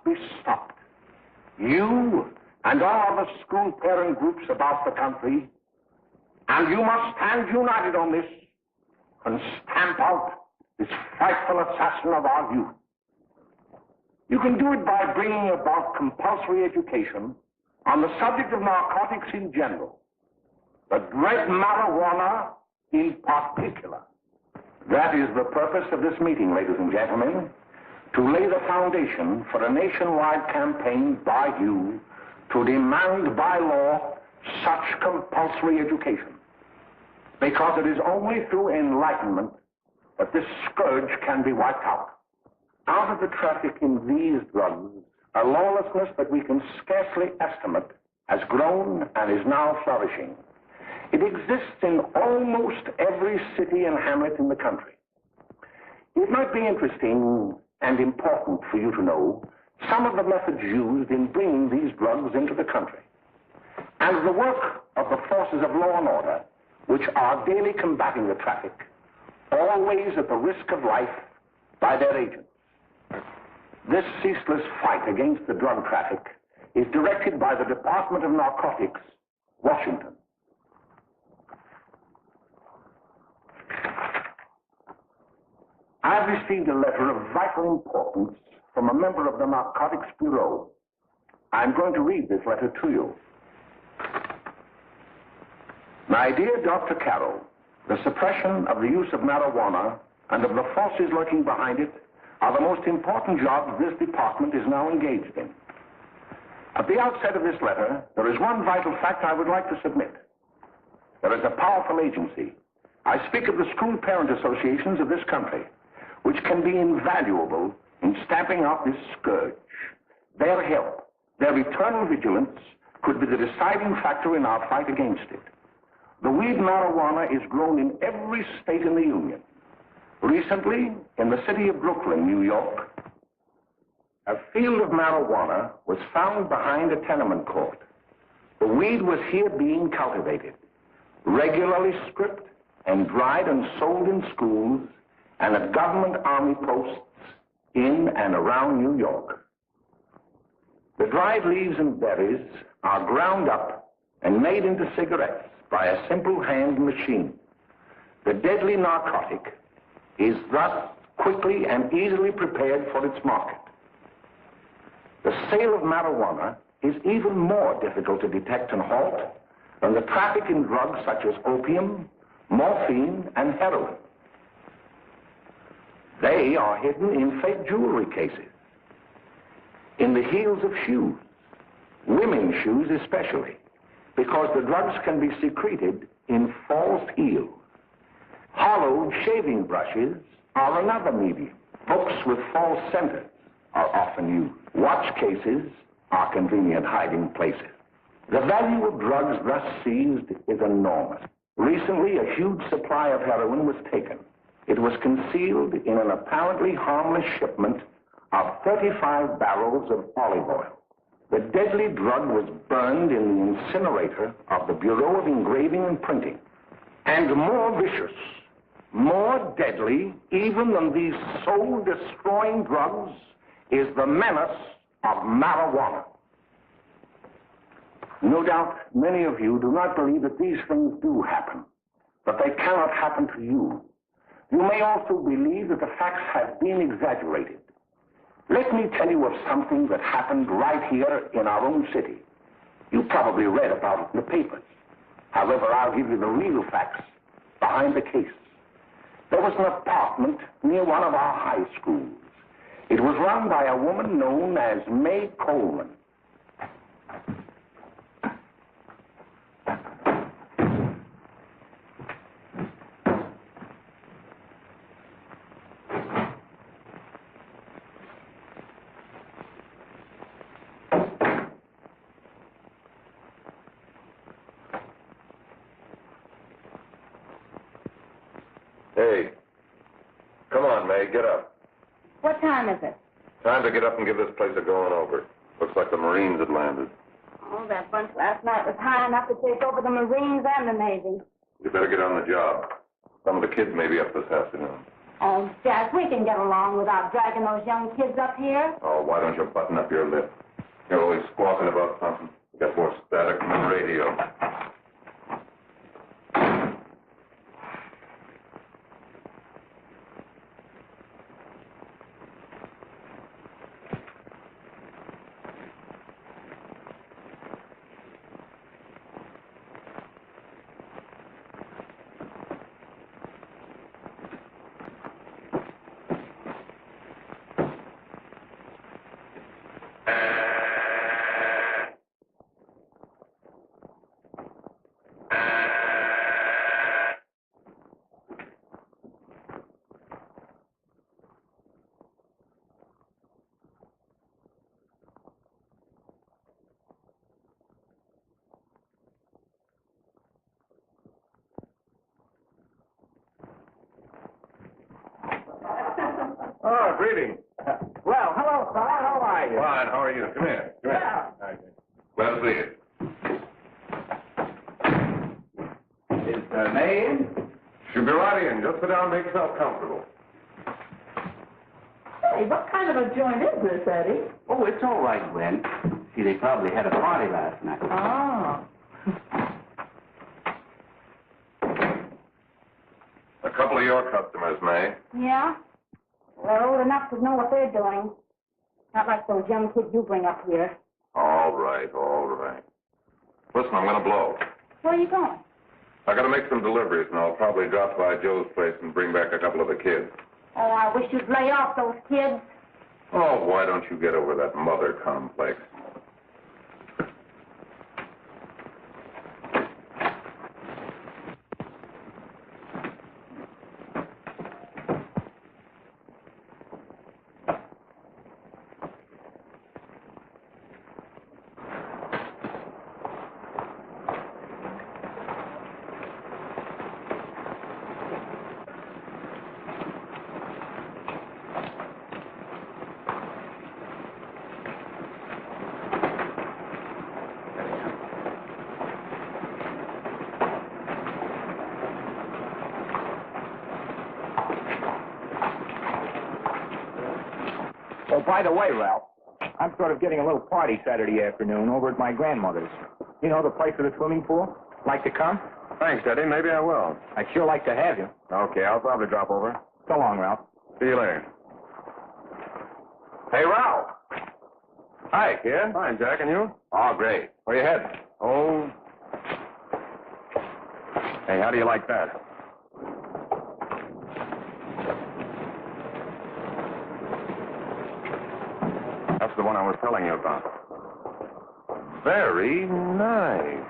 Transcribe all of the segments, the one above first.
be stopped. You and all other school parent groups about the country, and you must stand united on this and stamp out this frightful assassin of our youth. You can do it by bringing about compulsory education on the subject of narcotics in general, the dread marijuana in particular. That is the purpose of this meeting, ladies and gentlemen, to lay the foundation for a nationwide campaign by you to demand by law such compulsory education. Because it is only through enlightenment that this scourge can be wiped out. Out of the traffic in these drugs, a lawlessness that we can scarcely estimate has grown and is now flourishing. It exists in almost every city and hamlet in the country. It might be interesting and important for you to know some of the methods used in bringing these drugs into the country, and the work of the forces of law and order, which are daily combating the traffic, always at the risk of life by their agents. This ceaseless fight against the drug traffic is directed by the Department of Narcotics, Washington. I've received a letter of vital importance from a member of the Narcotics Bureau. I'm going to read this letter to you. My dear Dr. Carroll, the suppression of the use of marijuana and of the forces lurking behind it are the most important jobs this department is now engaged in. At the outset of this letter, there is one vital fact I would like to submit. There is a powerful agency. I speak of the school parent associations of this country, which can be invaluable in stamping out this scourge. Their help, their eternal vigilance, could be the deciding factor in our fight against it. The weed marijuana is grown in every state in the Union. Recently, in the city of Brooklyn, New York, a field of marijuana was found behind a tenement court. The weed was here being cultivated, regularly stripped and dried and sold in schools and at government army posts in and around New York. The dried leaves and berries are ground up and made into cigarettes by a simple hand machine. The deadly narcotic is thus quickly and easily prepared for its market. The sale of marijuana is even more difficult to detect and halt than the traffic in drugs such as opium, morphine, and heroin. They are hidden in fake jewelry cases, in the heels of shoes, women's shoes especially, because the drugs can be secreted in false heels. Hollowed shaving brushes are another medium. Books with false centers are often used. Watch cases are convenient hiding places. The value of drugs thus seized is enormous. Recently, a huge supply of heroin was taken. It was concealed in an apparently harmless shipment of 35 barrels of olive oil. The deadly drug was burned in the incinerator of the Bureau of Engraving and Printing. And more vicious, more deadly, even than these soul-destroying drugs, is the menace of marijuana. No doubt many of you do not believe that these things do happen, but they cannot happen to you. You may also believe that the facts have been exaggerated. Let me tell you of something that happened right here in our own city. You probably read about it in the papers. However, I'll give you the real facts behind the case. There was an apartment near one of our high schools. It was run by a woman known as May Coleman. Hey, come on, May, get up. What time is it? Time to get up and give this place a going over. Looks like the Marines had landed. Oh, that bunch last night was high enough to take over the Marines and the Navy. You better get on the job. Some of the kids may be up this afternoon. Oh, Jack, we can get along without dragging those young kids up here. Oh, why don't you button up your lip? You're always squawking about something. You got more static than the radio. Oh, greetings. Well, hello, fella. How are you? Fine, how are you? Come here. Come here. Glad to see you. Is May in? She'll be right in. Just sit down and make yourself comfortable. Hey, what kind of a joint is this, Eddie? Oh, it's all right, Gwen. See, they probably had a party last night. Oh. A couple of your customers, May. Yeah? They're old enough to know what they're doing. Not like those young kids you bring up here. All right, all right. Listen, I'm going to blow. Where are you going? I got to make some deliveries, and I'll probably drop by Joe's place and bring back a couple of the kids. Oh, I wish you'd lay off those kids. Oh, why don't you get over that mother complex? Oh, by the way, Ralph, I'm sort of getting a little party Saturday afternoon over at my grandmother's. You know, the place with the swimming pool? Like to come? Thanks, Eddie. Maybe I will. I'd sure like to have you. Okay, I'll probably drop over. So long, Ralph. See you later. Hey, Ralph. Hi, kid. Fine, Jack, and you? Oh, great. Where you heading? Oh. Hey, how do you like that? That's the one I was telling you about. Very nice.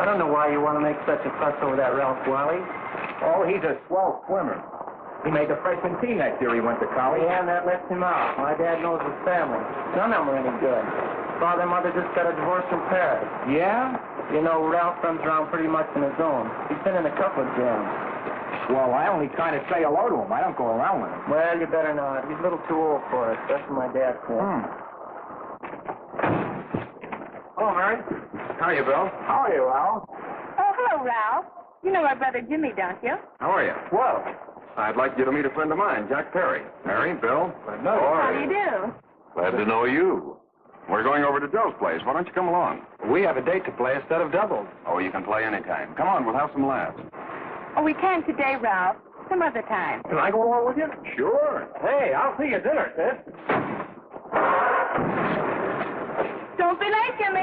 I don't know why you want to make such a fuss over that Ralph Wally. Oh, he's a swell swimmer. He made the freshman team that year he went to college. Yeah, and that left him out. My dad knows his family. None of them are any good. Father and mother just got a divorce from Paris. Yeah? You know, Ralph runs around pretty much on his own. He's been in a couple of jams. Well, I only kind of say hello to him. I don't go around with him. Well, you better not. He's a little too old for it. That's what my dad said. Hello, Mary. How are you, Bill? How are you, Ralph? Oh, hello, Ralph. You know my brother Jimmy, don't you? How are you? Well, I'd like you to meet a friend of mine, Jack Perry. Mary, Bill. no. How do you do? Glad to know you. We're going over to Joe's place. Why don't you come along? We have a date to play instead of doubles. Oh, you can play anytime. Come on, we'll have some laughs. Oh, we can't today, Ralph. Some other time. Can I go along with you? Sure. Hey, I'll see you at dinner, sis. Don't be late, Jimmy.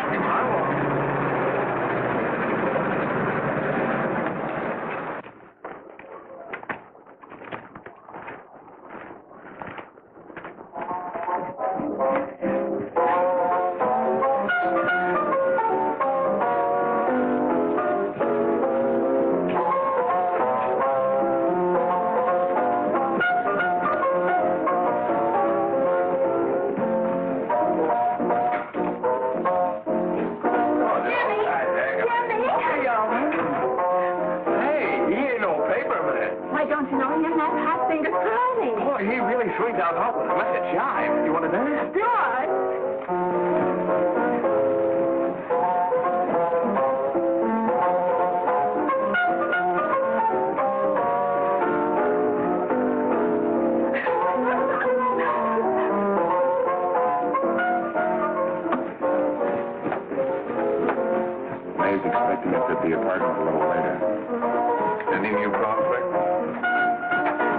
Jerry's expecting us at the apartment a little later. Any new conflict?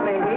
Maybe.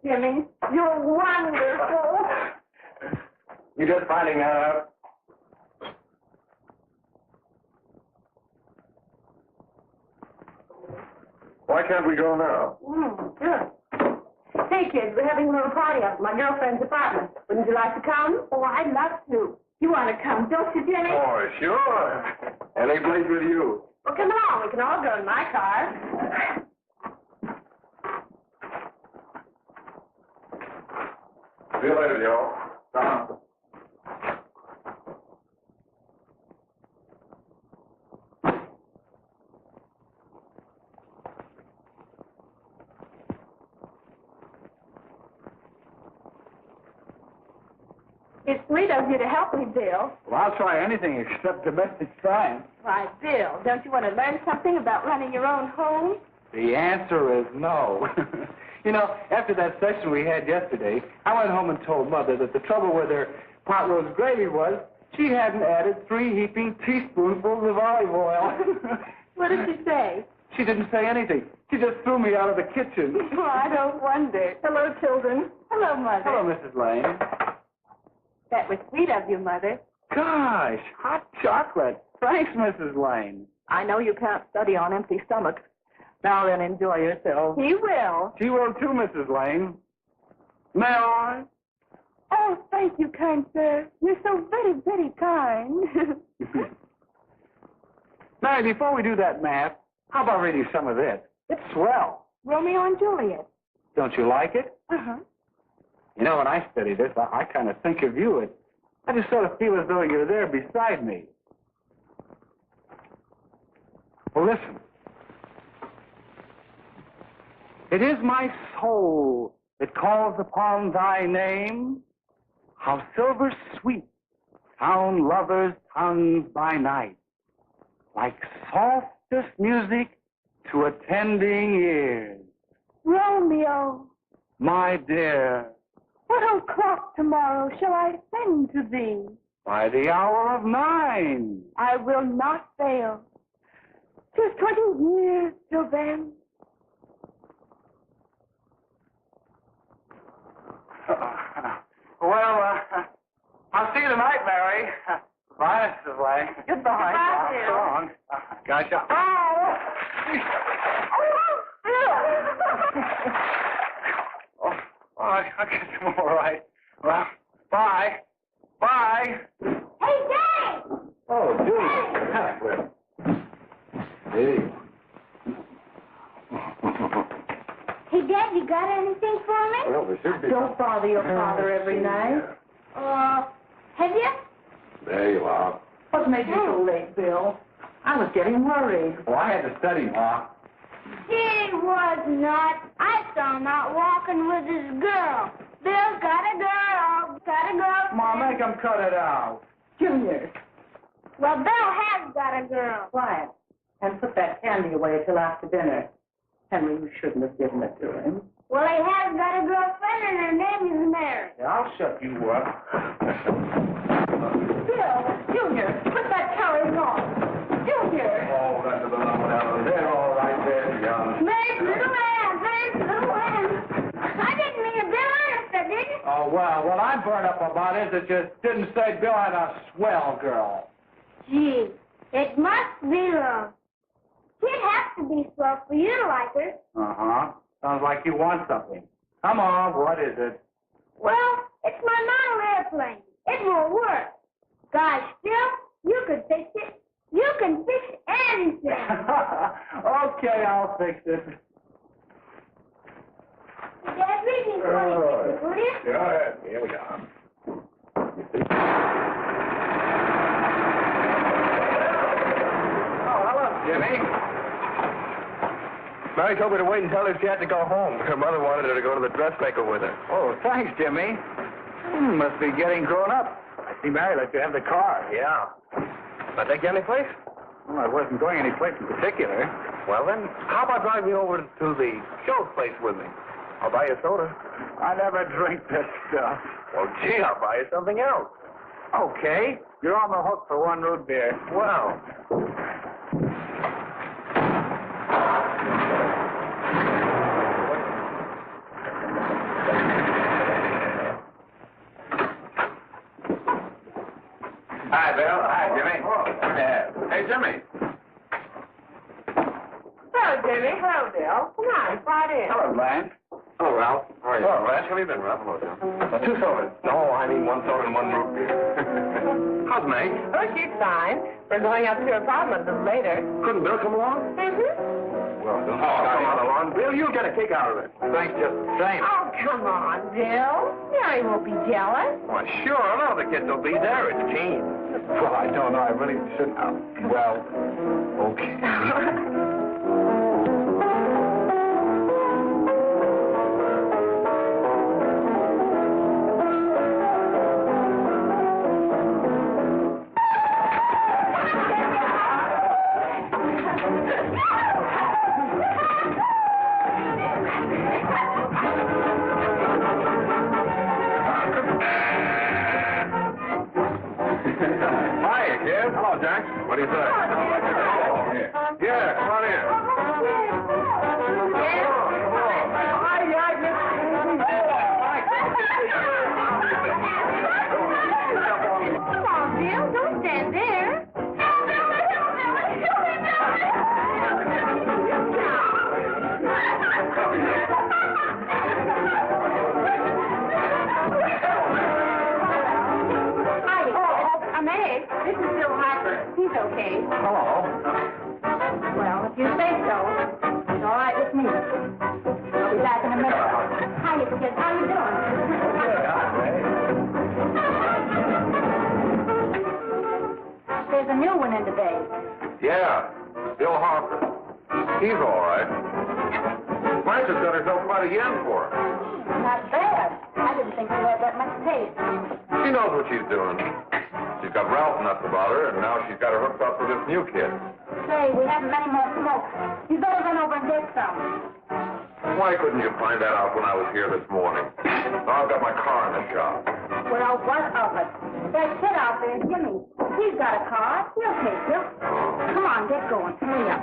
Jimmy, you're wonderful. You just finding that out? Why can't we go now? Sure. Hey, kids, we're having a little party up at my girlfriend's apartment. Wouldn't you like to come? Oh, I'd love to. You want to come, don't you, Jimmy? Oh, sure. Any place with you. Well, come along. We can all go in my car. See you later, Joe. It's sweet of you to help me, Bill. Well, I'll try anything except domestic science. Why, Bill, don't you want to learn something about running your own home? The answer is no. You know, after that session we had yesterday, I went home and told Mother that the trouble with her pot roast gravy was she hadn't added 3 heaping teaspoonfuls of olive oil. What did she say? She didn't say anything. She just threw me out of the kitchen. Oh, I don't wonder. Hello, children. Hello, Mother. Hello, Mrs. Lane. That was sweet of you, Mother. Gosh, hot chocolate. Thanks, Mrs. Lane. I know you can't study on empty stomachs. Now then, enjoy yourself. He will. She will too, Mrs. Lane. May I? Oh, thank you, kind sir. You're so very, very kind. Now, before we do that math, how about reading some of this? It's swell. Romeo and Juliet. Don't you like it? Uh-huh. You know, when I study this, I kind of think of you. I just sort of feel as though you're there beside me. Well, listen. It is my soul that calls upon thy name. How silver sweet sound lovers' tongues by night, like softest music to attending ears. Romeo, My dear, what o'clock tomorrow shall I send to thee? by the hour of 9. I will not fail. 'Tis 20 years till then. Well, I'll see you tonight, Mary. Bye, Mrs. Lane. Goodbye. Goodbye, So Bill. long. Gotcha. Oh, Oh, I guess I'm all right. Well, bye. Bye. Hey, Dad! Oh, Julie. Hey. Hey, Dad, you got anything for me? Well, there should be. Don't bother your father every night. Have you? There you are. What made you so late, Bill? I was getting worried. Well, I had to study, Ma. He was not. I saw him out walking with his girl. Bill's got a girl. Got a girl. Ma, make him cut it out. Junior, Well, Bill has got a girl. quiet. And put that candy away till after dinner. Henry, you shouldn't have given it to him. Well, he has got a girlfriend, and her name is Mary. Yeah, I'll shut you up. Bill, Junior, put that carriage on. Junior! Oh, that's a little one. They're all right there, young. Mary's little lamb. Mary's little lamb. I didn't mean to Bill honest, I didn't. Oh, well, what I'm burned up about is it just didn't say Bill had a swell girl. Gee, it must be love. She'd have to to be swell for you to like her. Uh-huh. Sounds like you want something. Come on, what is it? Well, it's my model airplane. It won't work. Gosh, Phil, you could fix it. You can fix anything. Okay, I'll fix it. Dad, read me 26, will you? Yeah, here we are. Oh, hello, Jimmy. Mary told me to wait and tell her she had to go home. Her mother wanted her to go to the dressmaker with her. Oh, thanks, Jimmy. Must be getting grown up. I see Mary let you have the car. Yeah. I take you any place? Well, I wasn't going any place in particular. Well, then, how about driving you over to the show place with me? I'll buy you a soda. I never drink that stuff. Well, gee, I'll buy you something else. Okay. You're on the hook for one root beer. Well. Hi, Bill. Hi, Jimmy. Hey, Jimmy. Hello, Jimmy. Hello, Bill. Come on, slide in. Hello, Blanche. Hello, Ralph. How are you? Hello, Ralph. How have you been, Ralph? Hello, Bill. 2 sodas. No, I mean 1 soda and 1 root beer. How's May? Oh, she's fine. We're going up to her apartment a little later. Couldn't Bill come along? Well, Bill. Oh, come on along. Bill, you'll get a kick out of it. Thanks just the same. Oh, come on, Bill. Mary won't be jealous. Why, sure. None of the kids will be there. It's keen. Well, I don't know. I really shouldn't. Well, Okay. Hi, kid. Hello, Jack. What do you say? Yeah, come on in. Come on, Bill. Don't stand there. I'm Ed. This is Bill Harper. He's okay. hello. Well, if you say so, it's all right with me. I'll be back in a minute. Hi, kid. How you doing? There's a new one in today. Yeah, Bill Harper. He's all right. Blanche has got herself quite a yen for her. Not bad. I didn't think you had that much taste. She knows what she's doing. She's got Ralph nuts about her, and now she's got her hooked up with this new kid. Say, we haven't many more smokes. You better run over and get some. Why couldn't you find that out when I was here this morning? Now I've got my car in the shop. Well, what of it? That kid out there, Jimmy. He's got a car. He'll take you. Come on, get going. Hurry up.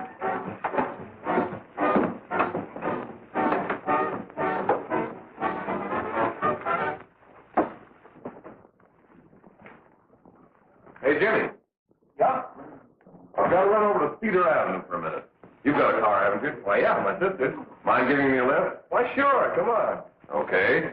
Hey, Jimmy. Yeah? I've got to run over to Cedar Avenue for a minute. You've got a car, haven't you? Well, yeah, my sister. Mind giving me a lift? Why, sure. Come on. Okay.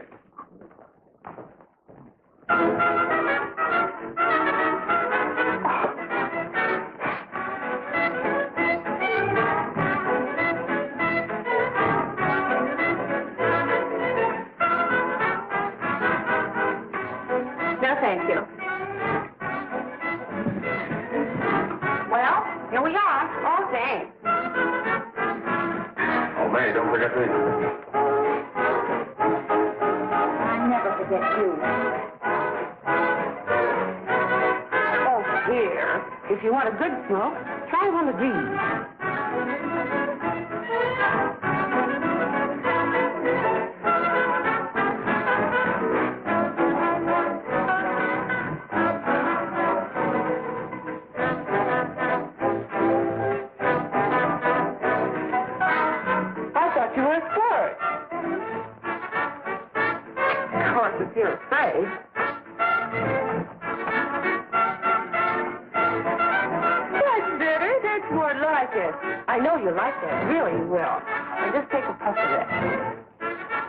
No, thank you. Well, here we are. Oh, thanks. Oh, May, don't forget me. I never forget you. Oh, here. If you want a good smoke, try one of these. I thought you were a sport. Of course, if you're afraid. That's better. That's More like it. I know you like that. Really, you will. Now just take a puff of it.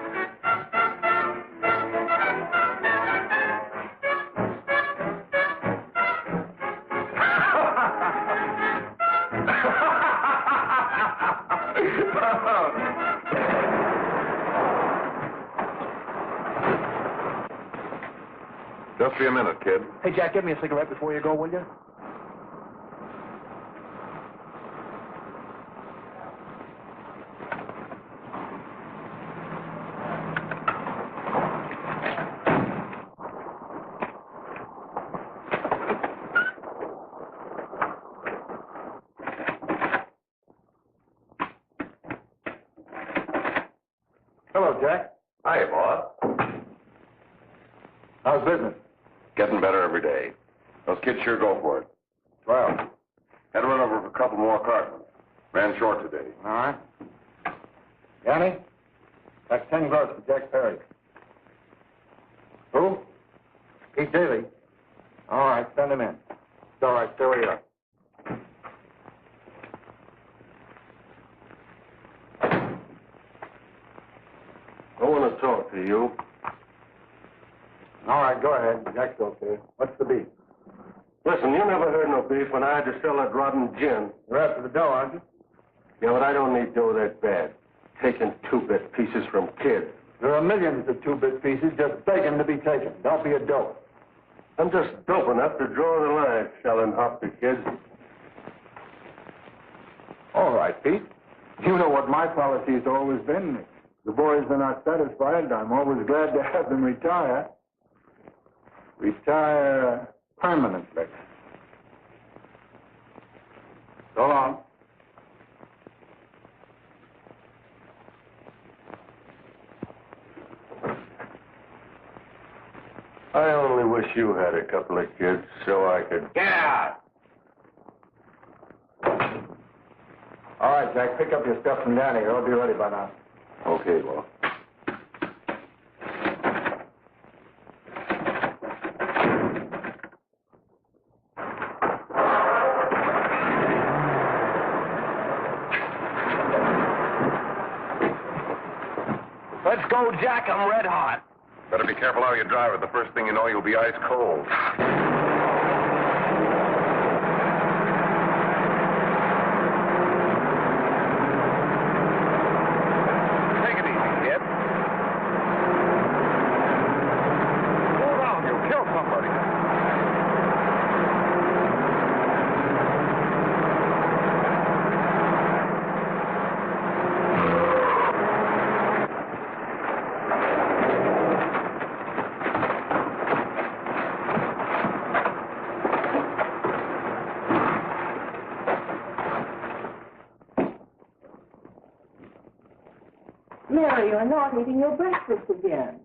Just be a minute, kid. Hey, Jack, give me a cigarette before you go, will you? Hello, Jack. Hi, boss. How's business? Getting better every day. Those kids sure go for it. Well, Had to run over for a couple more cartons. Ran short today. all right. Yanni, that's 10 gross for Jack Perry. Who? Pete Daly. All right, send him in. It's all right, stay where you are. I want to talk to you. All right, go ahead. Jack's okay. What's the beef? Listen, you never heard no beef when I had to sell that rotten gin. You're after the dough, aren't you? Yeah, but I don't need dough that bad. Taking two-bit pieces from kids. There are millions of two-bit pieces just begging to be taken. Don't be a dope. I'm just dope enough to draw the line selling hop to kids. All right, Pete. You know what my policy's always been. If the boys are not satisfied, I'm always glad to have them retire. Retire permanently. So long. I only wish you had a couple of kids so I could... Get out! All right, Jack, pick up your stuff from Danny. It'll be ready by now. Okay, well. Let's go, Jack. I'm red hot. Better be careful how you drive it. The first thing you know, you'll be ice cold. Take it easy, kid. Slow down. You'll kill somebody. Mary, you're not eating your breakfast again.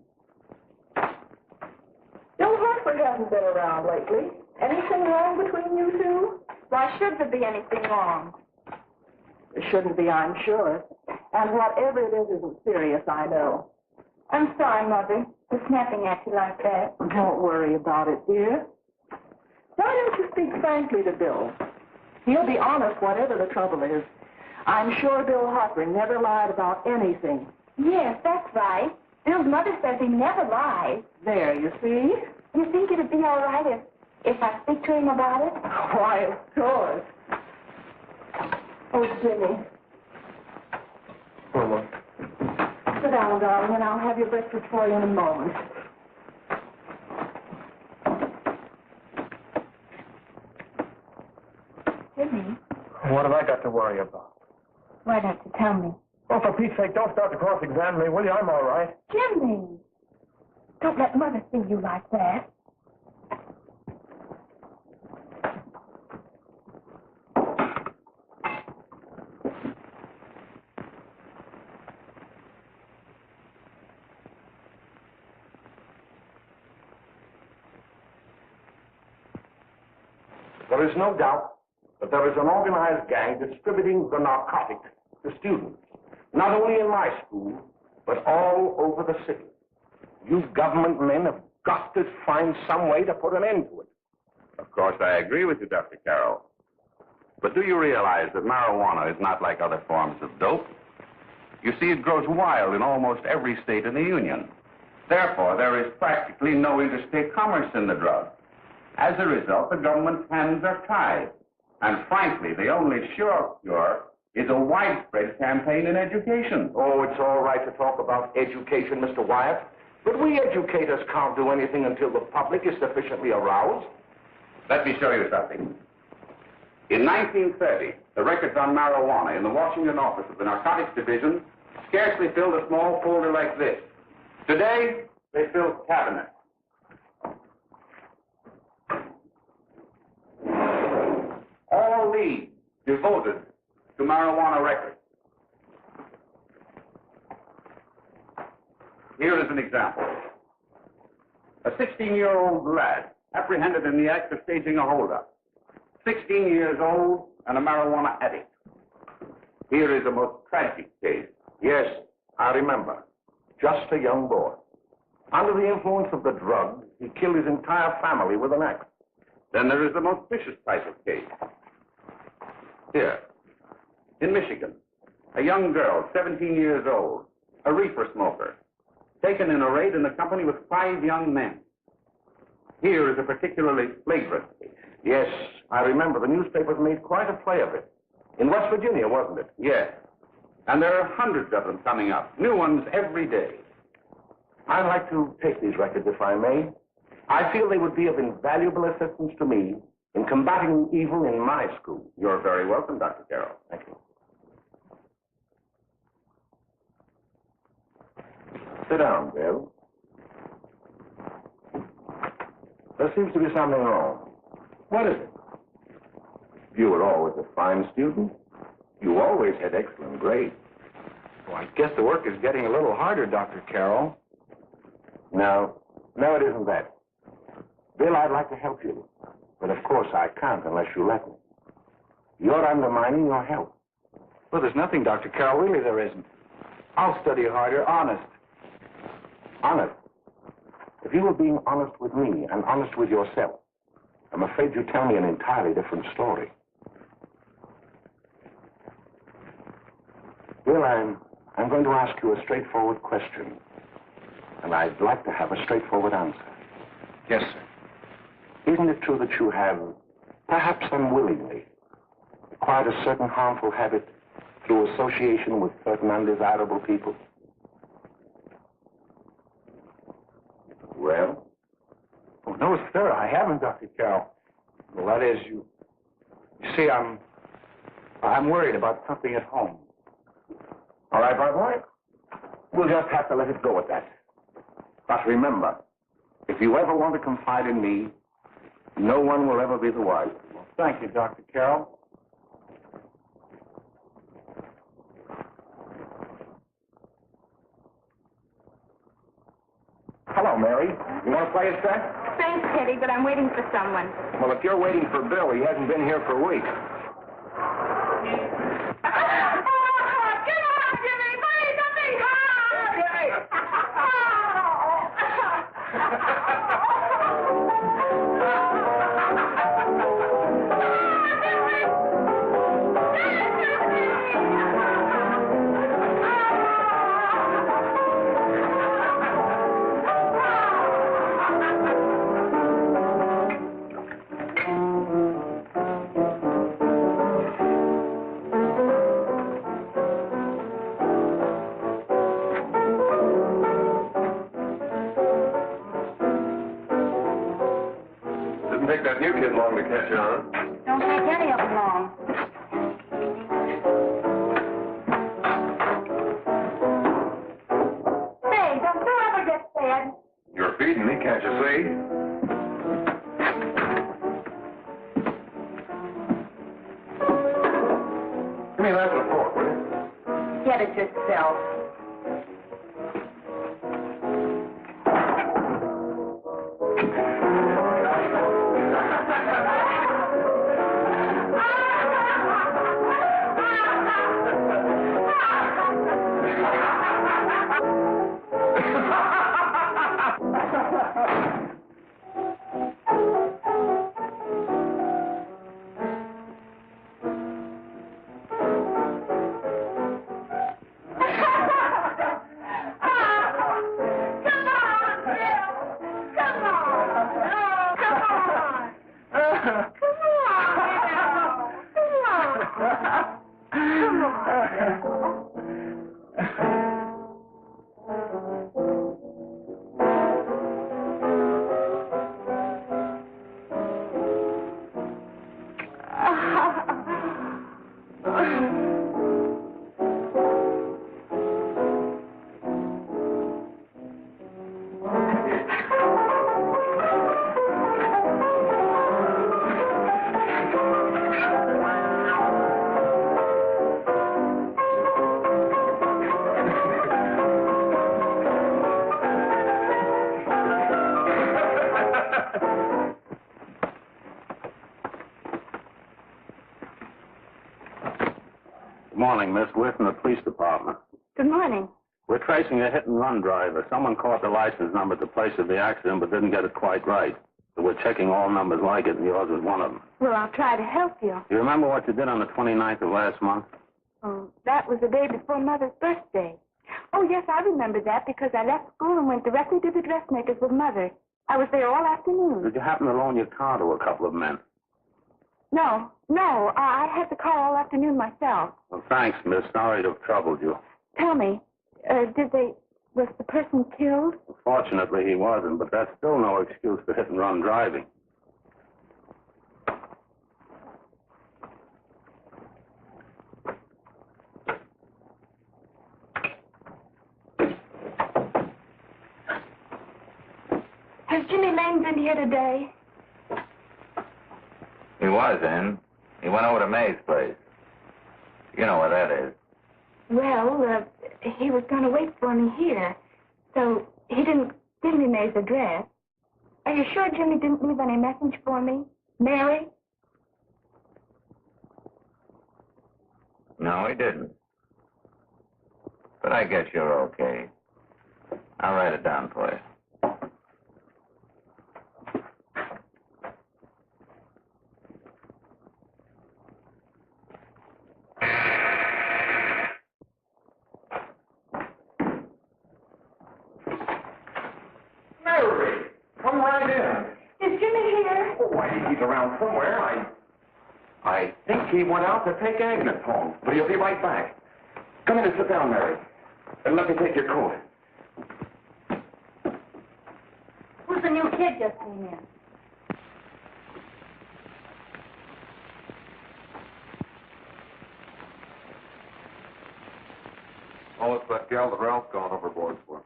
Bill Hartford hasn't been around lately. Anything wrong between you two? Why should there be anything wrong? There shouldn't be, I'm sure. And whatever it is isn't serious, I know. I'm sorry, Mother, for snapping at you like that. Don't worry about it, dear. Why don't you speak frankly to Bill? He'll be honest whatever the trouble is. I'm sure Bill Hartford never lied about anything. Yes, that's right. Bill's mother says he never lies. There, you see? You think it'd be all right if I speak to him about it? Why, of course. Oh, Jimmy. Sit down, darling, and I'll have your breakfast for you in a moment. Jimmy, What have I got to worry about? why don't you tell me? Oh, for Pete's sake, don't start to cross-examine me, will you? I'm all right. Jimmy! Don't let Mother see you like that. There is no doubt that there is an organized gang distributing the narcotic to students, not only in my school, but all over the city. You government men have got to find some way to put an end to it. Of course, I agree with you, Dr. Carroll. But do you realize that marijuana is not like other forms of dope? You see, it grows wild in almost every state in the Union. Therefore, there is practically no interstate commerce in the drug. As a result, the government's hands are tied. And frankly, the only sure cure is a widespread campaign in education. Oh, it's all right to talk about education, Mr. Wyatt. But we educators can't do anything until the public is sufficiently aroused. Let me show you something. In 1930, the records on marijuana in the Washington office of the Narcotics Division scarcely filled a small folder like this. Today, they fill cabinets. All these devoted to marijuana records. Here is an example. A 16-year-old lad apprehended in the act of staging a holdup. 16 years old and a marijuana addict. Here is a most tragic case. Yes, I remember. Just a young boy. Under the influence of the drug, he killed his entire family with an axe. Then there is the most vicious type of case. Here, in Michigan, a young girl, 17 years old, a reefer smoker, taken in a raid in the company with 5 young men. Here is a particularly flagrant case. Yes, I remember. The newspapers made quite a play of it. In West Virginia, wasn't it? Yes. And there are hundreds of them coming up, new ones every day. I'd like to take these records, if I may. I feel they would be of invaluable assistance to me in combating evil in my school. You're very welcome, Dr. Carroll. Thank you. Sit down, Bill. There seems to be something wrong. What is it? You were always a fine student. You always had excellent grades. Well, I guess the work is getting a little harder, Dr. Carroll. No, it isn't that. Bill, I'd like to help you. But of course I can't unless you let me. You're undermining your health. Well, there's nothing, Dr. Carroll. Really, there isn't. I'll study harder, honest. Honest? If you were being honest with me and honest with yourself, I'm afraid you'd tell me an entirely different story. Bill, I'm going to ask you a straightforward question. And I'd like to have a straightforward answer. Yes, sir. Isn't it true that you have, perhaps unwillingly, acquired a certain harmful habit through association with certain undesirable people? Well? Oh, no, sir, I haven't, Dr. Carroll. Well, that is, you see, I'm worried about something at home. All right, my boy. We'll just have to let it go at that. But remember, if you ever want to confide in me, no one will ever be the wiser. Thank you, Dr. Carroll. Hello, Mary. You want to play a set? Thanks, Teddy, but I'm waiting for someone. Well, if you're waiting for Bill, he hasn't been here for weeks. Didn't take that new kid long to catch on. Don't take any of them long. Say, don't you ever get fed? You're feeding me, can't you see? Give me that and a fork, will you? Get it yourself. Come on. Good morning, Miss. We're from the police department. Good morning. We're tracing a hit-and-run driver. Someone caught the license number at the place of the accident but didn't get it quite right. So we're checking all numbers like it, and yours is one of them. Well, I'll try to help you. You remember what you did on the 29th of last month? Oh, that was the day before Mother's birthday. Oh, yes, I remember that because I left school and went directly to the dressmaker's with Mother. I was there all afternoon. Did you happen to loan your car to a couple of men? No, I had the car all afternoon myself. Well, thanks, miss. Sorry to have troubled you. Tell me, was the person killed? Fortunately, he wasn't, but that's still no excuse for hit-and-run driving. Has Jimmy Lane been here today? He was in. He went over to May's place. You know where that is. Well, he was going to wait for me here, so he didn't give me May's address. Are you sure Jimmy didn't leave any message for me? Mary? No, he didn't. But I guess you're okay. I'll write it down for you. Mary, come right in. Is Jimmy here? Oh, why, he's around somewhere. I think he went out to take Agnes home, but he'll be right back. Come in and sit down, Mary. And let me take your coat. Who's the new kid just came in? Oh, it's that gal that Ralph's gone overboard for.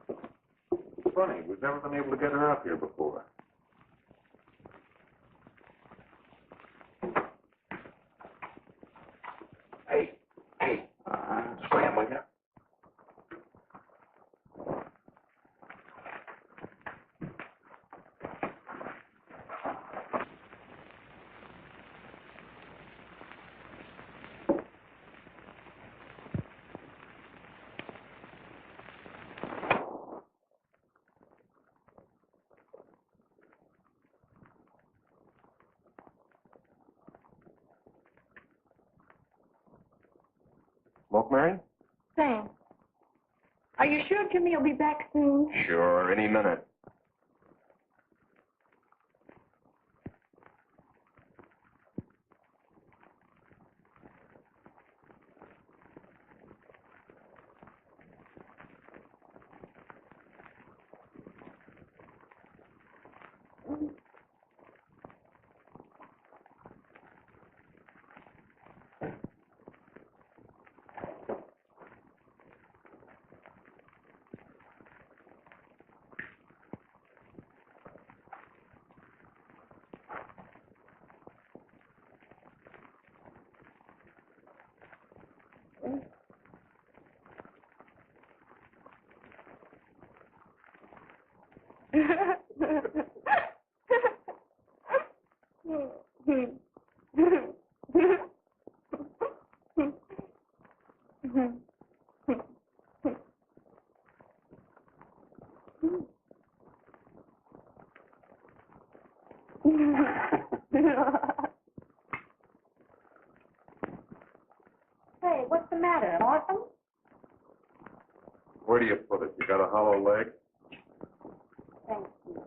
Funny, we've never been able to get her up here before. Hey, scram, will you? Smoke, Mary? Thanks. Are you sure Jimmy will be back soon? Sure, any minute. Hey, what's the matter? Orphan? Where do you put it? You got a hollow leg? Thank you.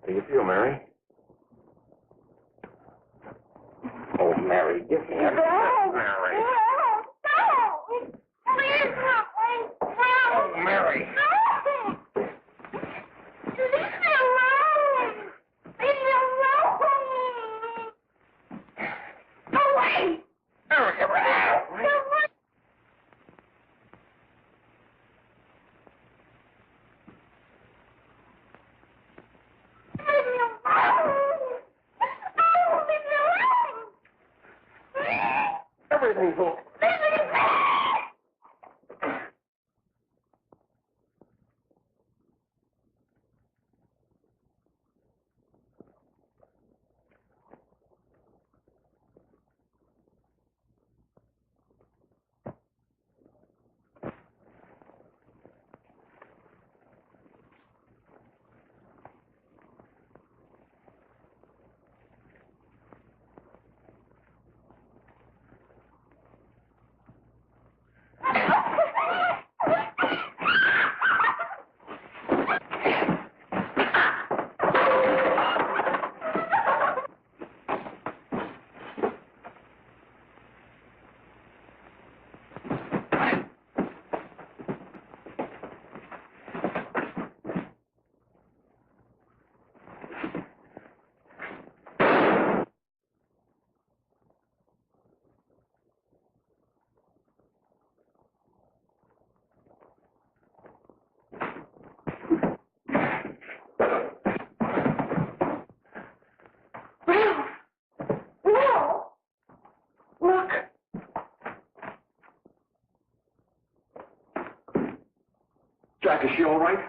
How do you feel, Mary? Oh, Mary, give me a... Mary. Please, Oh, Mary. Everything's all... Jack, is she all right?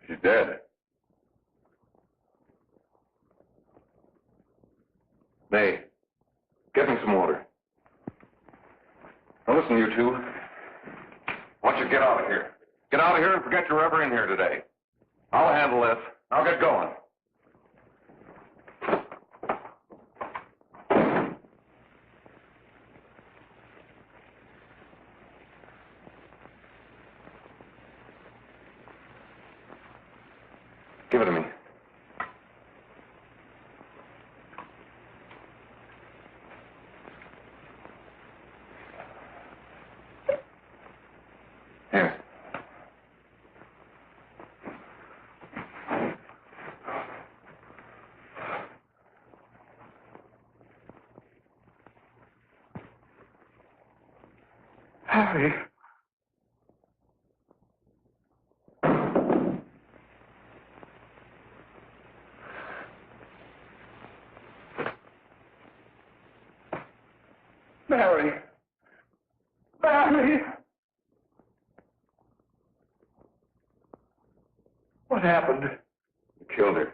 She's dead. May, get me some water. Now listen, you two. I want you to get out of here. Get out of here and forget you're ever in here today. I'll handle this. I'll get going. Give it to me. Here. Harry. Mary. Mary. What happened? You killed her.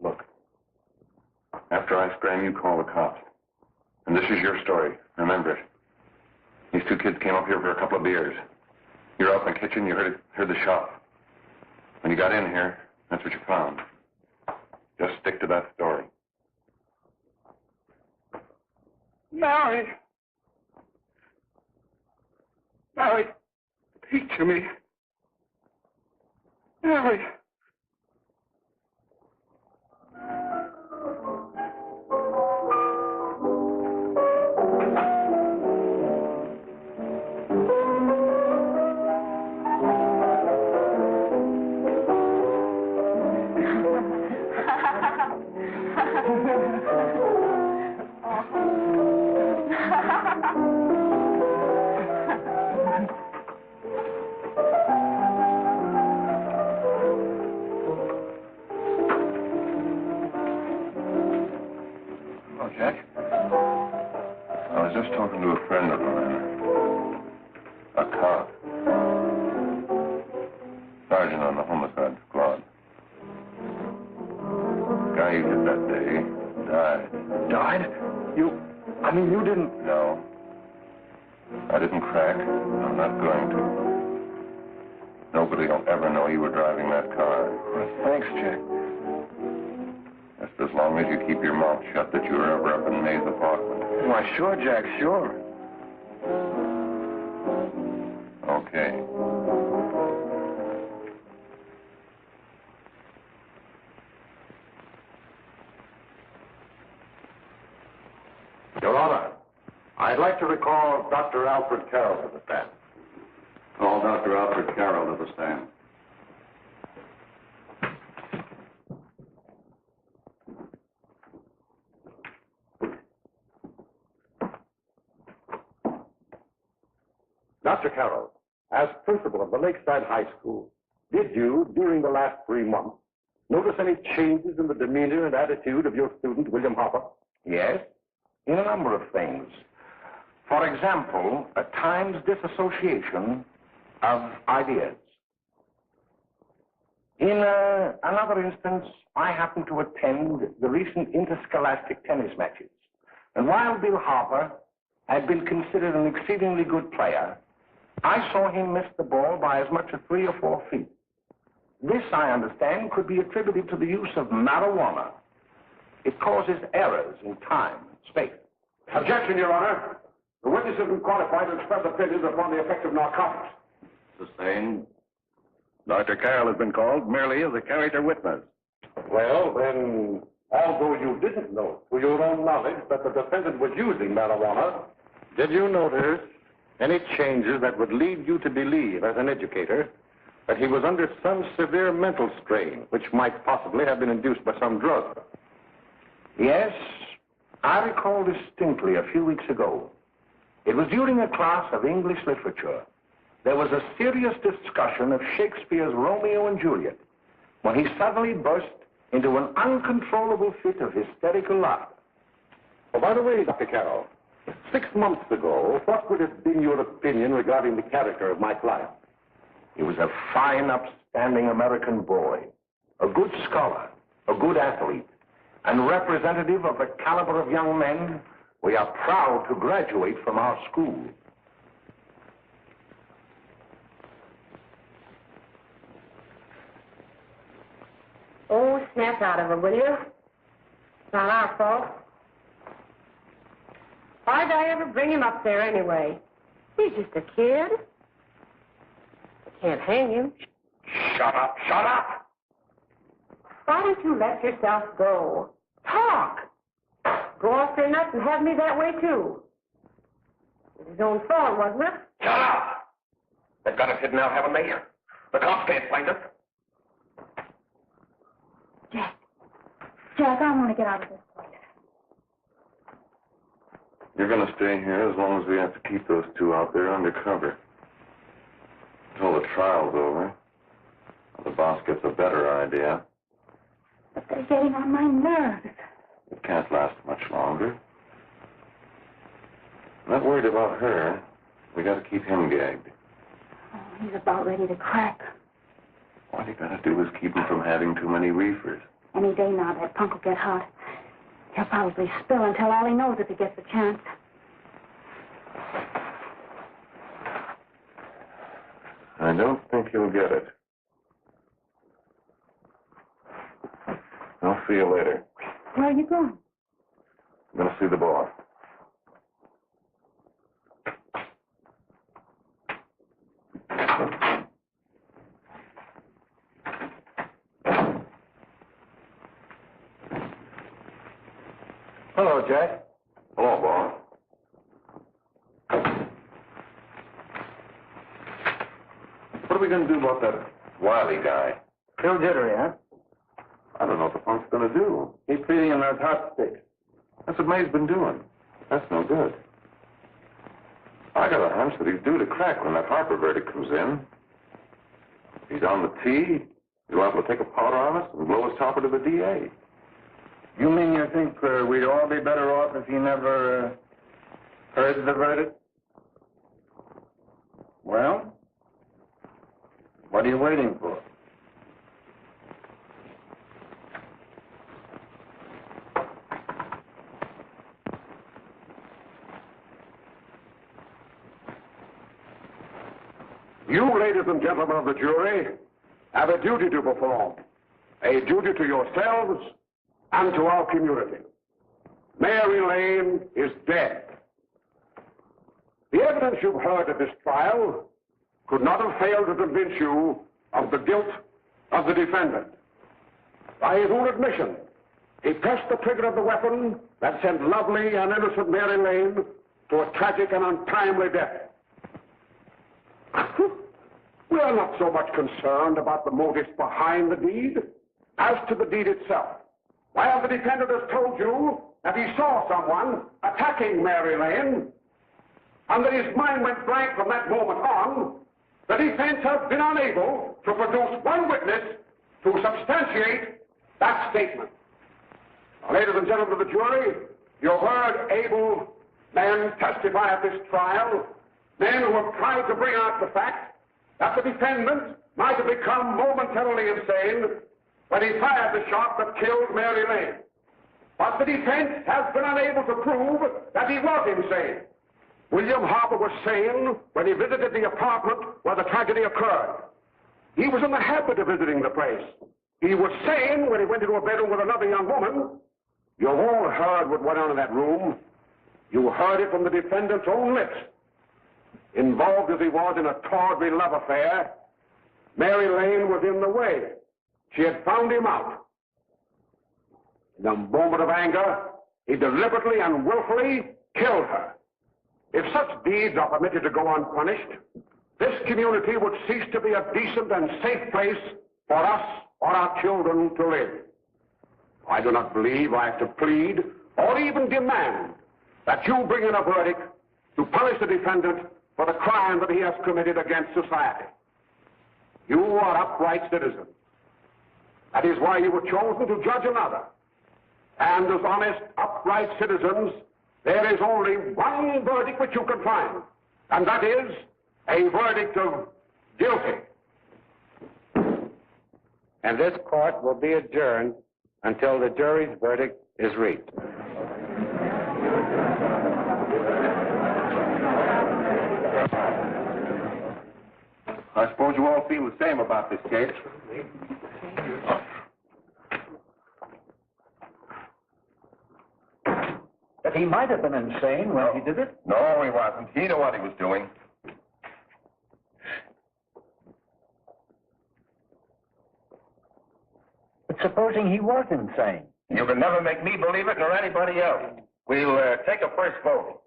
Look. After I scram, you call the cops. And this is your story. Remember it. These two kids came up here for a couple of beers. You're out in the kitchen, you heard the shot. When you got in here, that's what you found. Just stick to that story. Mary. Mary, speak to me. Mary. Talking to a friend of mine. A cop. Sergeant on the homicide squad. The guy you hit that day died. Died? You didn't... No. I didn't crack. I'm not going to. Nobody will ever know you were driving that car. Well, thanks, Jack. Just as long as you keep your mouth shut that you were ever up in May's apartment. Why, sure, Jack, sure. Okay. Your Honor, I'd like to recall Dr. Alfred Carroll to the stand. Call Dr. Alfred Carroll to the stand. Dr. Carroll, as principal of the Lakeside High School, did you, during the last 3 months, notice any changes in the demeanor and attitude of your student, William Hopper? Yes, in a number of things. For example, at times disassociation of ideas. In another instance, I happened to attend the recent interscholastic tennis matches. And while Bill Harper had been considered an exceedingly good player, I saw him miss the ball by as much as 3 or 4 feet. This, I understand, could be attributed to the use of marijuana. It causes errors in time and space. Objection, Your Honor. The witness has been qualified to express opinions upon the effect of narcotics. Sustained. Dr. Carroll has been called merely as a character witness. Well, then, although you didn't know to your own knowledge that the defendant was using marijuana, did you notice any changes that would lead you to believe, as an educator, that he was under some severe mental strain, which might possibly have been induced by some drug? Yes, I recall distinctly a few weeks ago. It was during a class of English literature. There was a serious discussion of Shakespeare's Romeo and Juliet when he suddenly burst into an uncontrollable fit of hysterical laughter. Oh, by the way, Dr. Carroll, 6 months ago, what would have been your opinion regarding the character of my client? He was a fine, upstanding American boy, a good scholar, a good athlete, and representative of the caliber of young men we are proud to graduate from our school. Oh, snap out of it, will you? It's not our fault. Why'd I ever bring him up there anyway? He's just a kid. I can't hang him. Shut up, shut up! Why don't you let yourself go? Talk! Go off their nuts and have me that way, too. It was his own fault, wasn't it? Shut up! They've got us hidden out, haven't they? The cops can't find us. Jack, I want to get out of this place. You're going to stay here as long as we have to keep those two out there undercover. Until the trial's over. The boss gets a better idea. But they're getting on my nerves. It can't last much longer. I'm not worried about her. We got to keep him gagged. Oh, he's about ready to crack. All you got to do is keep him from having too many reefers. Any day now, that punk will get hot. He'll probably spill and tell all he knows if he gets the chance. I don't think he'll get it. I'll see you later. Where are you going? I'm going to see the boss. Hello, Jack. Hello, boss. What are we going to do about that Wiley guy? Still jittery, huh? I don't know what the punk's going to do. He's feeding him those hot sticks. That's what May's been doing. That's no good. I got a hunch that he's due to crack when that Harper verdict comes in. He's on the tee. He's liable to take a powder on us and blow his topper to the DA. You mean you think we'd all be better off if he never heard the verdict? Well, what are you waiting for? You, ladies and gentlemen of the jury, have a duty to perform. A duty to yourselves and to our community. Mary Lane is dead. The evidence you've heard at this trial could not have failed to convince you of the guilt of the defendant. By his own admission, he pressed the trigger of the weapon that sent lovely and innocent Mary Lane to a tragic and untimely death. We are not so much concerned about the motives behind the deed as to the deed itself. While the defendant has told you that he saw someone attacking Mary Lane, and that his mind went blank from that moment on, the defense has been unable to produce one witness to substantiate that statement. Now, ladies and gentlemen of the jury, you heard able men testify at this trial, men who have tried to bring out the fact that the defendant might have become momentarily insane when he fired the shot that killed Mary Lane. But the defense has been unable to prove that he was insane. William Harper was sane when he visited the apartment where the tragedy occurred. He was in the habit of visiting the place. He was sane when he went into a bedroom with another young woman. You've all heard what went on in that room. You heard it from the defendant's own lips. Involved as he was in a tawdry love affair, Mary Lane was in the way. She had found him out. In a moment of anger, he deliberately and willfully killed her. If such deeds are permitted to go unpunished, this community would cease to be a decent and safe place for us or our children to live. I do not believe I have to plead or even demand that you bring in a verdict to punish the defendant for the crime that he has committed against society. You are upright citizens. That is why you were chosen to judge another. And as honest, upright citizens, there is only one verdict which you can find, and that is a verdict of guilty. And this court will be adjourned until the jury's verdict is reached. I suppose you all feel the same about this case. That he might have been insane when he did it? No, he wasn't. He knew what he was doing. But supposing he was insane? You can never make me believe it nor anybody else. We'll take a first vote.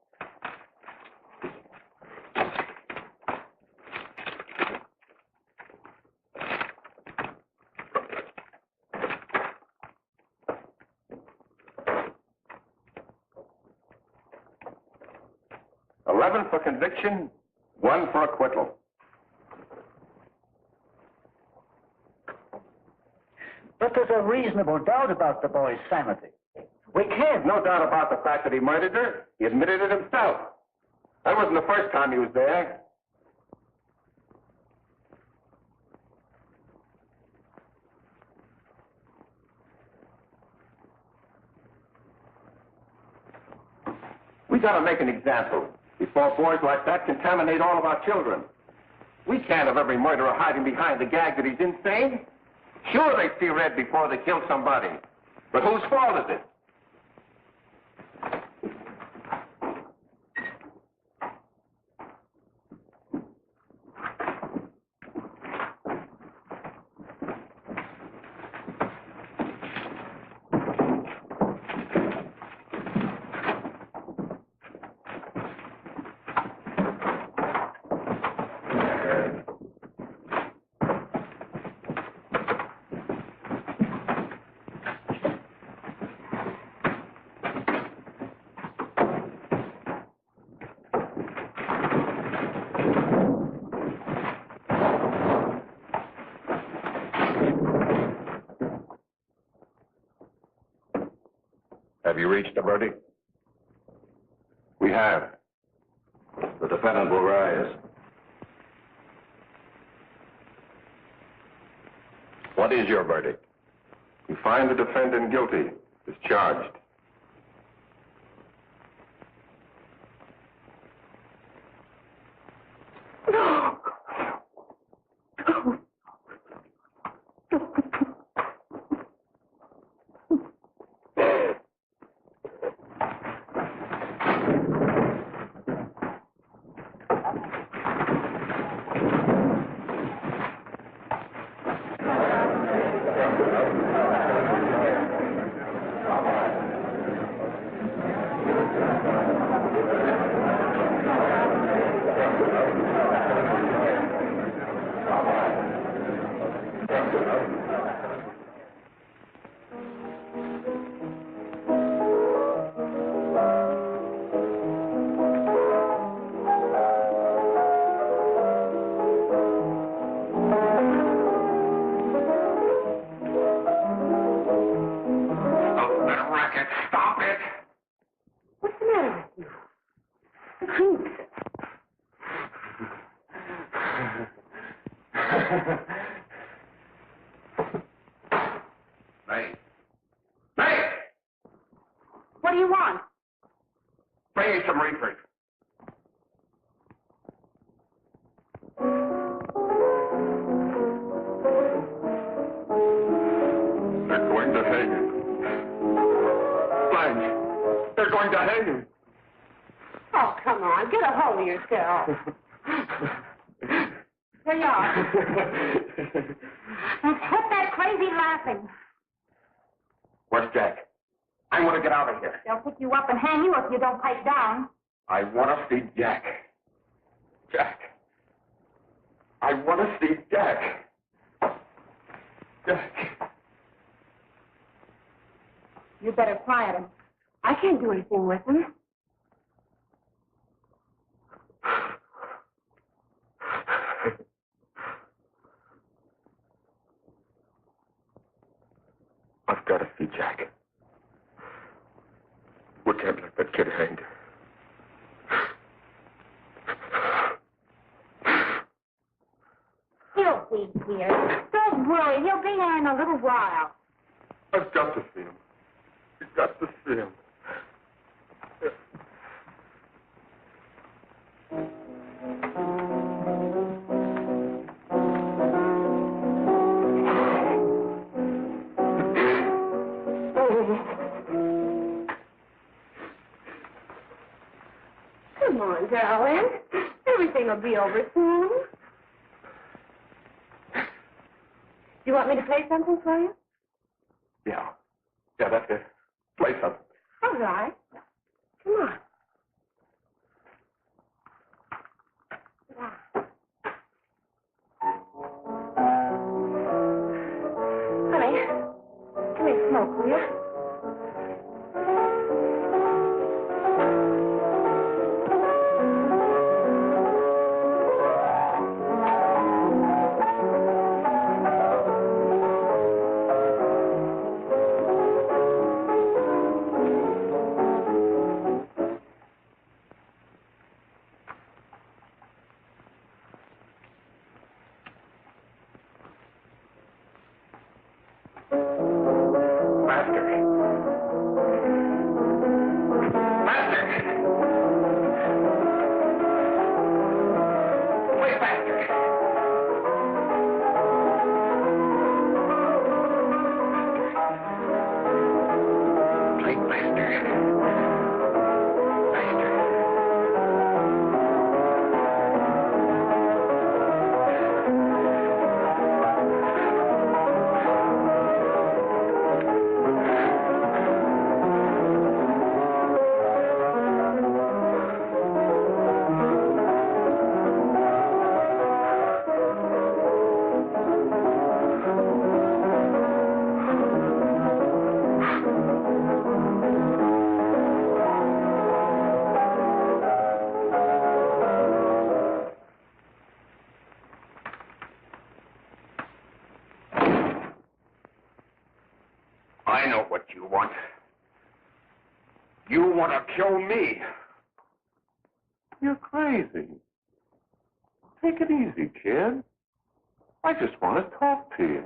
For conviction, 1 for acquittal. But there's a reasonable doubt about the boy's sanity. We can't. No doubt about the fact that he murdered her. He admitted it himself. That wasn't the first time he was there. We got to make an example before boys like that contaminate all of our children. We can't have every murderer hiding behind the gag that he's insane. Sure, they see red before they kill somebody. But whose fault is it? Have you reached a verdict? We have. The defendant will rise. What is your verdict? We find the defendant guilty, as charged. going to hang him. Oh, come on. Get a hold of yourself. Here you are. Now, quit that crazy laughing. Where's Jack? I want to get out of here. They'll pick you up and hang you if you don't pipe down. I want to see Jack. Jack. I want to see Jack. Jack. You better quiet him. I can't do anything with him. I've got to see Jack. We can't let that kid hang. He'll be here. Don't worry. He'll be here in a little while. I've got to see him. I've got to see him. Come on, darling. Everything will be over soon. You want me to play something for you? Yeah. Yeah, that's it. Play something. All right. Come on. Honey, give me a smoke, will you? I know what you want. You want to kill me. You're crazy. Take it easy, kid. I just want to talk to you.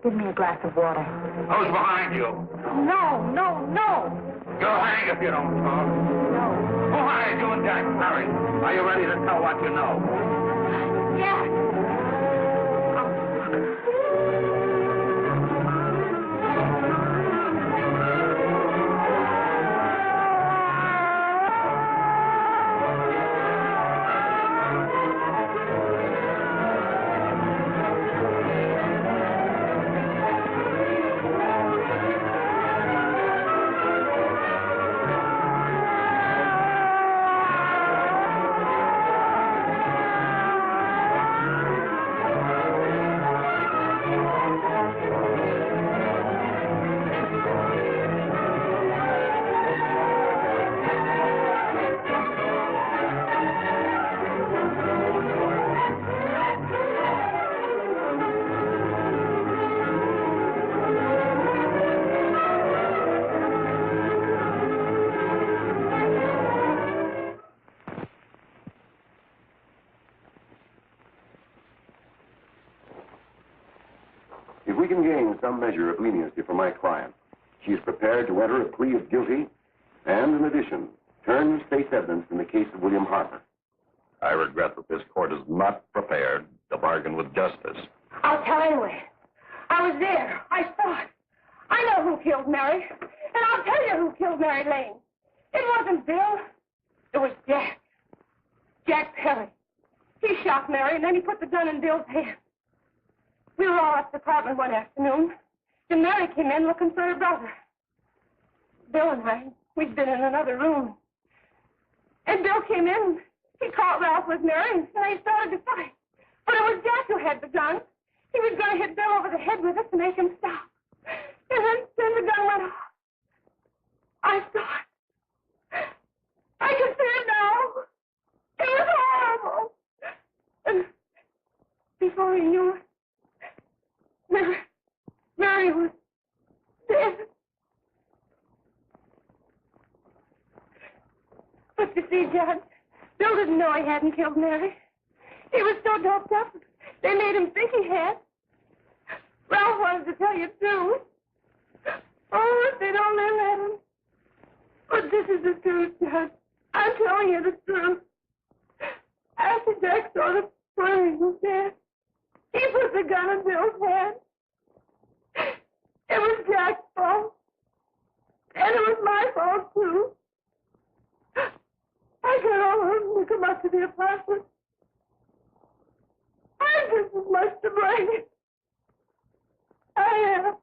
Give me a glass of water. Who's behind you? No, no, no. You'll hang if you don't talk. No. Who hired you and Jack? Hurry. Are you ready to tell what you know? Yes. we can gain some measure of leniency for my client, she is prepared to enter a plea of guilty and, in addition, turn the state's evidence in the case of William Harper. I regret that this court is not prepared to bargain with justice. I'll tell anyway. I was there. I saw it. I know who killed Mary. And I'll tell you who killed Mary Lane. It wasn't Bill. It was Jack. Jack Perry. He shot Mary, and then he put the gun in Bill's hand. We were all at the apartment one afternoon, and Mary came in looking for her brother. Bill and I, we'd been in another room. And Bill came in. He caught Ralph with Mary, and they started to fight. But it was Jack who had the gun. He was going to hit Bill over the head with it to make him stop. And then the gun went off. I saw it. I can see it now. It was horrible. And before he knew it, Mary was dead. But you see, Judge, Bill didn't know he hadn't killed Mary. He was so doped up, they made him think he had. Ralph wanted to tell you, too. Oh, if they'd only let him. But this is the truth, Judge. I'm telling you the truth. After Jack saw the fire was dead, he put the gun in Bill's hand. It was Jack's fault. And it was my fault, too. I got all of them to come up to the apartment. I'm just as much to blame. I am.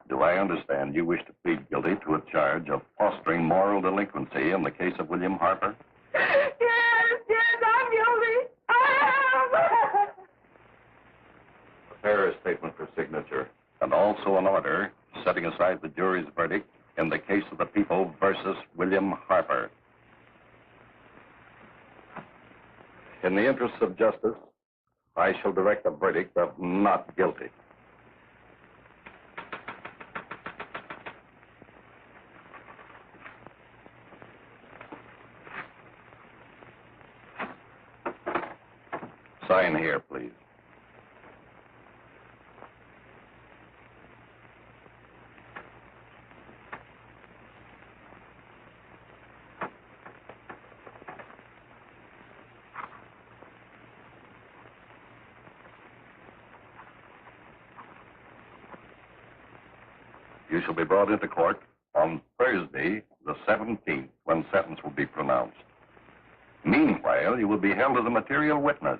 Do I understand you wish to plead guilty to a charge of fostering moral delinquency in the case of William Harper? Yes, I'm guilty. I am. Prepare a statement for signature, and also an order setting aside the jury's verdict in the case of the people versus William Harper. In the interests of justice, I shall direct a verdict of not guilty. Sign here, please. You shall be brought into court on Thursday, the 17th, when sentence will be pronounced. Meanwhile, you will be held as a material witness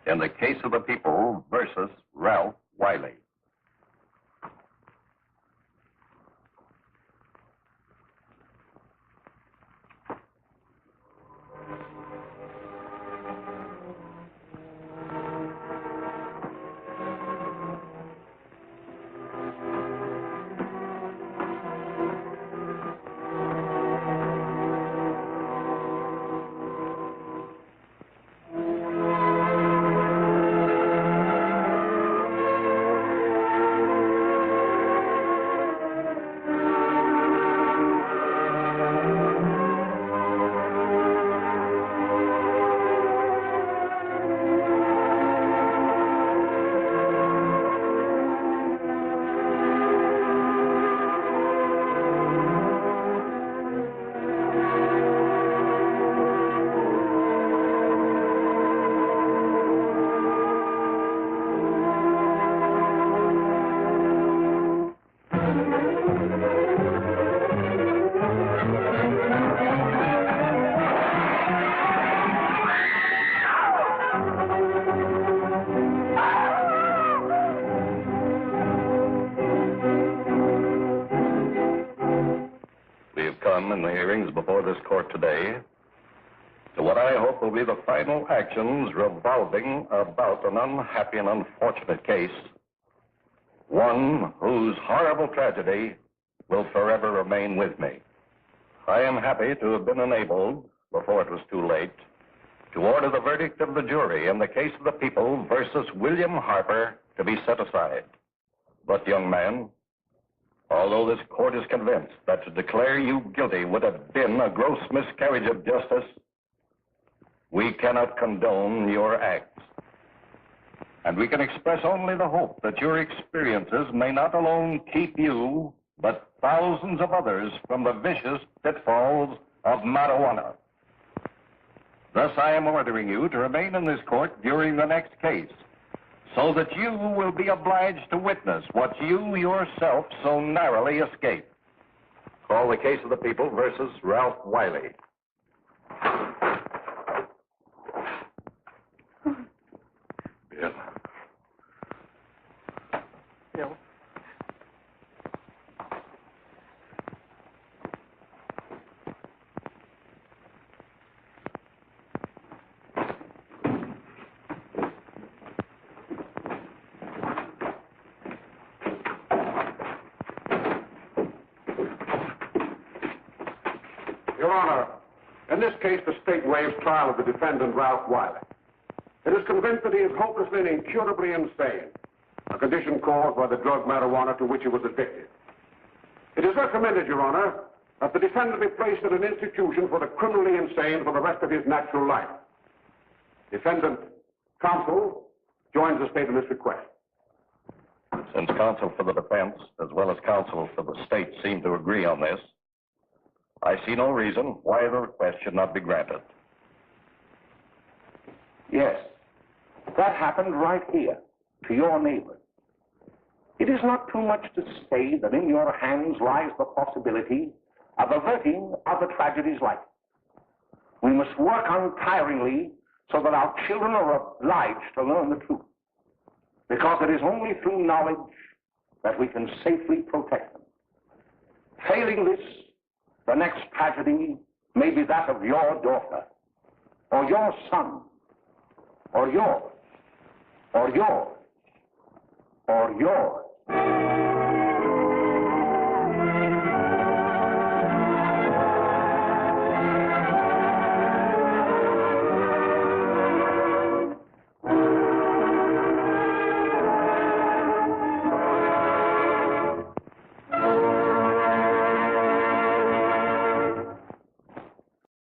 in the case of the people versus Ralph Wiley. In the hearings before this court today to what I hope will be the final actions revolving about an unhappy and unfortunate case, one whose horrible tragedy will forever remain with me. I am happy to have been enabled, before it was too late, to order the verdict of the jury in the case of the people versus William Harper to be set aside. But, young man, although this court is convinced that to declare you guilty would have been a gross miscarriage of justice, we cannot condone your acts. And we can express only the hope that your experiences may not alone keep you, but thousands of others from the vicious pitfalls of marijuana. Thus, I am ordering you to remain in this court during the next case, so that you will be obliged to witness what you yourself so narrowly escaped. Call the case of the people versus Ralph Wiley. Bill. Bill. Your Honor, in this case, the state waives trial of the defendant, Ralph Wiley. It is convinced that he is hopelessly and incurably insane, a condition caused by the drug marijuana to which he was addicted. It is recommended, Your Honor, that the defendant be placed in an institution for the criminally insane for the rest of his natural life. Defendant, counsel, joins the state in this request. Since counsel for the defense, as well as counsel for the state, seem to agree on this, I see no reason why the request should not be granted. Yes, that happened right here, to your neighbor. It is not too much to say that in your hands lies the possibility of averting other tragedies like it. We must work untiringly so that our children are obliged to learn the truth, because it is only through knowledge that we can safely protect them. Failing this, the next tragedy may be that of your daughter, or your son, or yours, or yours, or yours.